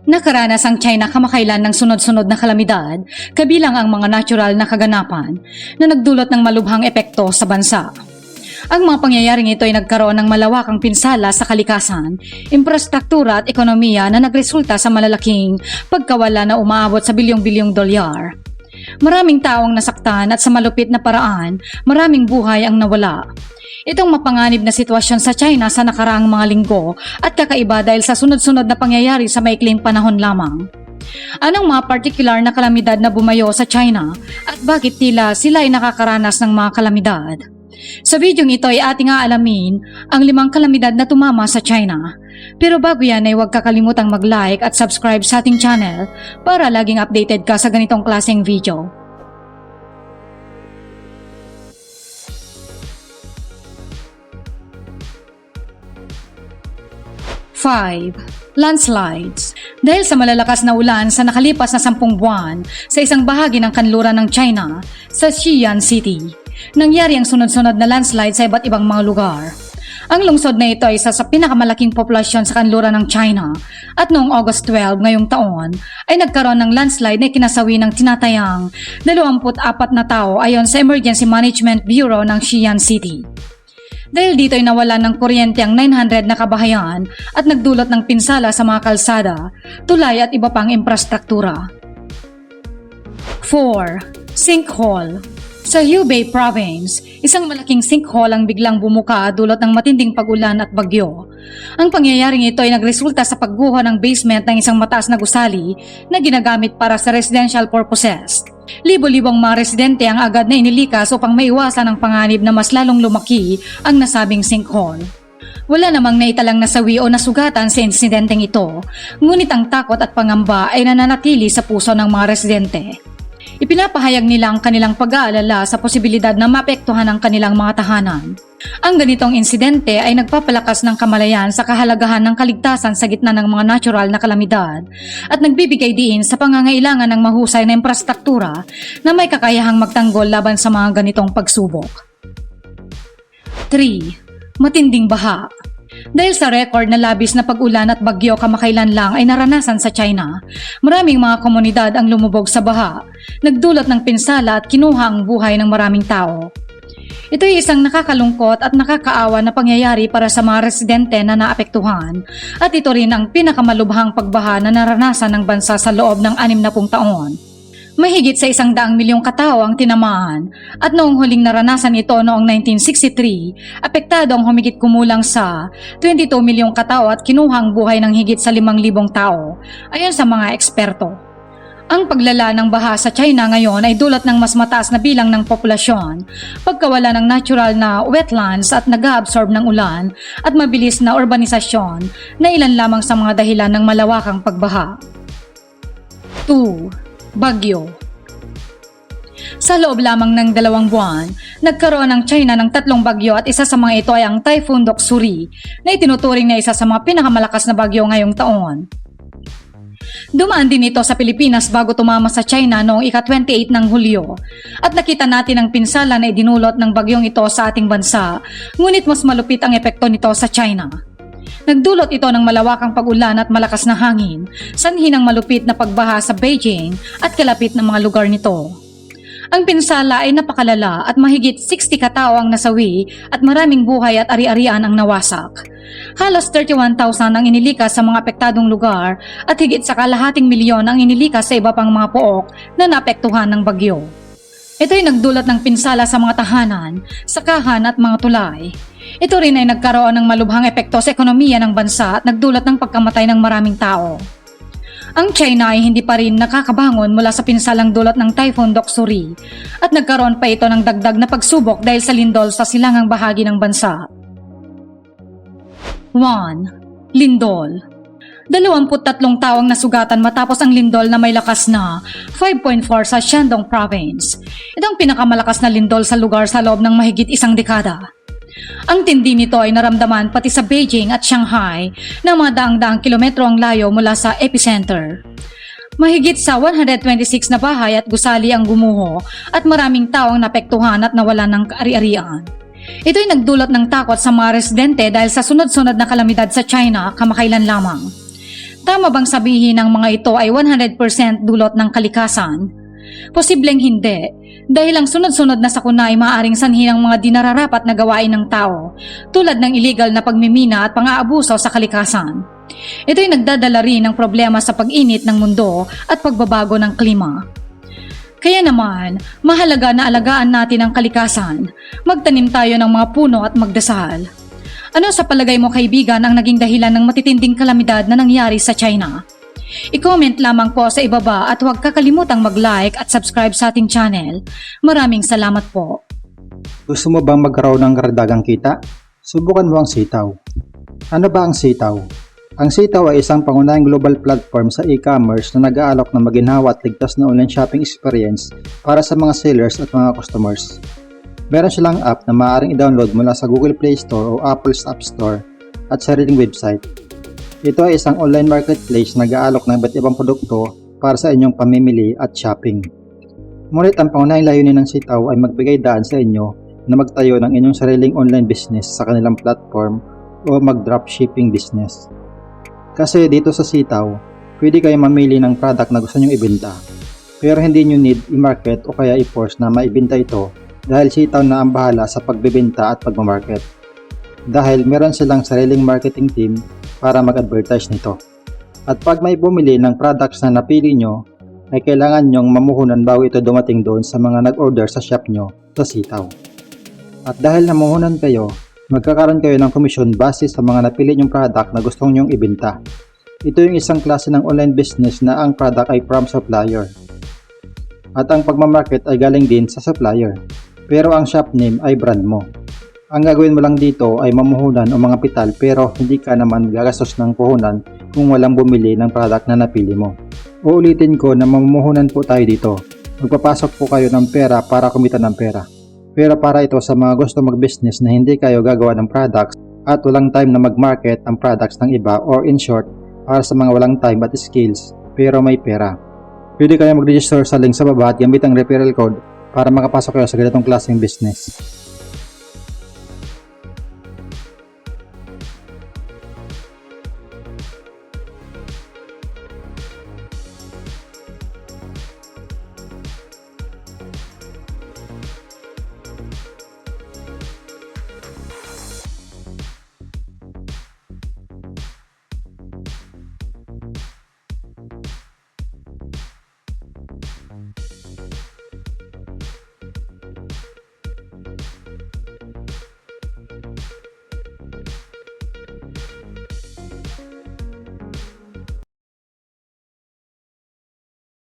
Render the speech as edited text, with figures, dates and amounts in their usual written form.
Nakaranas ang China kamakailan ng sunod-sunod na kalamidad, kabilang ang mga natural na kaganapan na nagdulot ng malubhang epekto sa bansa. Ang mga pangyayaring ito ay nagkaroon ng malawakang pinsala sa kalikasan, infrastruktura at ekonomiya na nagresulta sa malalaking pagkawala na umaabot sa bilyong-bilyong dolyar. Maraming taong nasaktan at sa malupit na paraan, maraming buhay ang nawala. Itong mapanganib na sitwasyon sa China sa nakaraang mga linggo at kakaiba dahil sa sunod-sunod na pangyayari sa maikling panahon lamang. Anong mga partikular na kalamidad na bumayo sa China at bakit tila sila ay nakakaranas ng mga kalamidad? Sa videong ito ay ating aalamin ang 5 kalamidad na tumama sa China. Pero bago yan ay huwag kakalimutang mag-like at subscribe sa ating channel para laging updated ka sa ganitong klaseng video. 5. Landslides. Dahil sa malalakas na ulan sa nakalipas na 10 buwan sa isang bahagi ng kanluran ng China, sa Xi'an City, nangyari ang sunod-sunod na landslide sa iba't ibang mga lugar. Ang lungsod na ito ay isa sa pinakamalaking populasyon sa kanluran ng China at noong August 12 ngayong taon ay nagkaroon ng landslide na kinasawi ng tinatayang 24 na tao ayon sa Emergency Management Bureau ng Xi'an City. Dahil dito ay nawalan ng kuryente ang 900 na kabahayan at nagdulot ng pinsala sa mga kalsada, tulay at iba pang infrastruktura. 4. Sinkhole. Sa Hubei Province, isang malaking sinkhole ang biglang bumuka dulot ng matinding pag-ulan at bagyo. Ang pangyayaring ito ay nagresulta sa pagguho ng basement ng isang mataas na gusali na ginagamit para sa residential purposes. Libo-libong mga residente ang agad na inilikas upang maiwasan ang panganib na mas lalong lumaki ang nasabing sinkhole. Wala namang naitalang nasawi o nasugatan sa insidenteng ito, ngunit ang takot at pangamba ay nananatili sa puso ng mga residente. Ipinapahayag nila ang kanilang pag-aalala sa posibilidad na maapektuhan ang kanilang mga tahanan. Ang ganitong insidente ay nagpapalakas ng kamalayan sa kahalagahan ng kaligtasan sa gitna ng mga natural na kalamidad at nagbibigay diin sa pangangailangan ng mahusay na infrastruktura na may kakayahang magtanggol laban sa mga ganitong pagsubok. 3. Matinding baha. Dahil sa record na labis na pag-ulan at bagyo kamakailan lang ay naranasan sa China, maraming mga komunidad ang lumubog sa baha, nagdulot ng pinsala at kinuha ang buhay ng maraming tao. Ito ay isang nakakalungkot at nakakaawa na pangyayari para sa mga residente na naapektuhan at ito rin ang pinakamalubhang pagbaha na naranasan ng bansa sa loob ng 60 taon. Mahigit sa 100 milyong katao ang tinamaan at noong huling naranasan ito noong 1963, apektado ang humigit kumulang sa 22 milyong katao at kinuha ang buhay ng higit sa 5,000 tao, ayon sa mga eksperto. Ang paglala ng baha sa China ngayon ay dulot ng mas mataas na bilang ng populasyon, pagkawala ng natural na wetlands at nag-absorb ng ulan at mabilis na urbanisasyon na ilan lamang sa mga dahilan ng malawakang pagbaha. 2. Bagyo. Sa loob lamang ng 2 buwan, nagkaroon ng China ng 3 bagyo at isa sa mga ito ay ang Typhoon Doksuri na itinuturing na isa sa mga pinakamalakas na bagyo ngayong taon. Dumaan din ito sa Pilipinas bago tumama sa China noong ika-28 ng Hulyo at nakita natin ang pinsala na idinulot ng bagyong ito sa ating bansa, ngunit mas malupit ang epekto nito sa China. Nagdulot ito ng malawakang pag-ulan at malakas na hangin, sanhi ng malupit na pagbaha sa Beijing at kalapit na mga lugar nito. Ang pinsala ay napakalala at mahigit 60 katao ang nasawi at maraming buhay at ari-arian ang nawasak. Halos 31,000 ang inilikas sa mga apektadong lugar at higit sa kalahating milyon ang inilikas sa iba pang mga pook na naapektuhan ng bagyo. Ito ay nagdulot ng pinsala sa mga tahanan, sakahan at mga tulay. Ito rin ay nagkaroon ng malubhang epekto sa ekonomiya ng bansa at nagdulot ng pagkamatay ng maraming tao. Ang China ay hindi pa rin nakakabangon mula sa pinsalang dulot ng Typhoon Doksuri at nagkaroon pa ito ng dagdag na pagsubok dahil sa lindol sa silangang bahagi ng bansa. 1. Lindol. 23 tao ang nasugatan matapos ang lindol na may lakas na 5.4 sa Shandong Province. Ito ang pinakamalakas na lindol sa lugar sa loob ng mahigit 1 dekada. Ang tindi nito ay naramdaman pati sa Beijing at Shanghai na mga daang-daang kilometro ang layo mula sa epicenter. Mahigit sa 126 na bahay at gusali ang gumuho at maraming tao ang napektuhan at nawalan ng ari-arian. Ito ay nagdulot ng takot sa mga residente dahil sa sunod-sunod na kalamidad sa China kamakailan lamang. Tama bang sabihin ng mga ito ay 100% dulot ng kalikasan? Posibleng hindi, dahil ang sunod-sunod na sakuna ay maaaring sanhi ng mga dinararapat na gawain ng tao, tulad ng illegal na pagmimina at pang-aabuso sa kalikasan. Ito'y nagdadala rin ng problema sa pag-init ng mundo at pagbabago ng klima. Kaya naman, mahalaga na alagaan natin ang kalikasan, magtanim tayo ng mga puno at magdasal. Ano sa palagay mo kaibigan ang naging dahilan ng matitinding kalamidad na nangyari sa China? I-comment lamang po sa ibaba at huwag kakalimutang mag-like at subscribe sa ating channel. Maraming salamat po. Gusto mo bang magkaroon ng karagdagang kita? Subukan mo ang sitaw. Ano ba ang sitaw? Ang sitaw ay isang pangunahing global platform sa e-commerce na nag-aalok ng maginhawa at ligtas na online shopping experience para sa mga sellers at mga customers. Meron silang app na maaaring i-download mula sa Google Play Store o Apple's App Store at sariling website. Ito ay isang online marketplace na nag-aalok ng iba't ibang produkto para sa inyong pamimili at shopping. Ngunit ang pangunahing layunin ng sitaw ay magbigay daan sa inyo na magtayo ng inyong sariling online business sa kanilang platform o mag-dropshipping business. Kasi dito sa sitaw, pwede kayo mamili ng product na gusto nyong ibenta, pero hindi nyo need i-market o kaya i-force na maibenta ito dahil sitaw na ang bahala sa pagbebenta at pagmamarket. Dahil meron silang sariling marketing team para mag-advertise nito. At pag may bumili ng products na napili nyo, ay kailangan nyong mamuhunan bago ito dumating doon sa mga nag-order sa shop nyo sa sitaw. At dahil namuhunan kayo, magkakaroon kayo ng komisyon base sa mga napili nyong product na gustong nyong ibenta. Ito yung isang klase ng online business na ang product ay from supplier. At ang pagmamarket ay galing din sa supplier. Pero ang shop name ay brand mo. Ang gagawin mo lang dito ay mamuhunan o mga pital pero hindi ka naman gagastos ng puhunan kung walang bumili ng product na napili mo. Uulitin ko na mamuhunan po tayo dito. Magpapasok po kayo ng pera para kumita ng pera. Pero para ito sa mga gusto mag-business na hindi kayo gagawa ng products at walang time na mag-market ang products ng iba, or in short, para sa mga walang time at skills pero may pera. Pwede kayo mag-register sa link sa baba at gamit ang referral code para makapasok kayo sa ganitong klaseng business.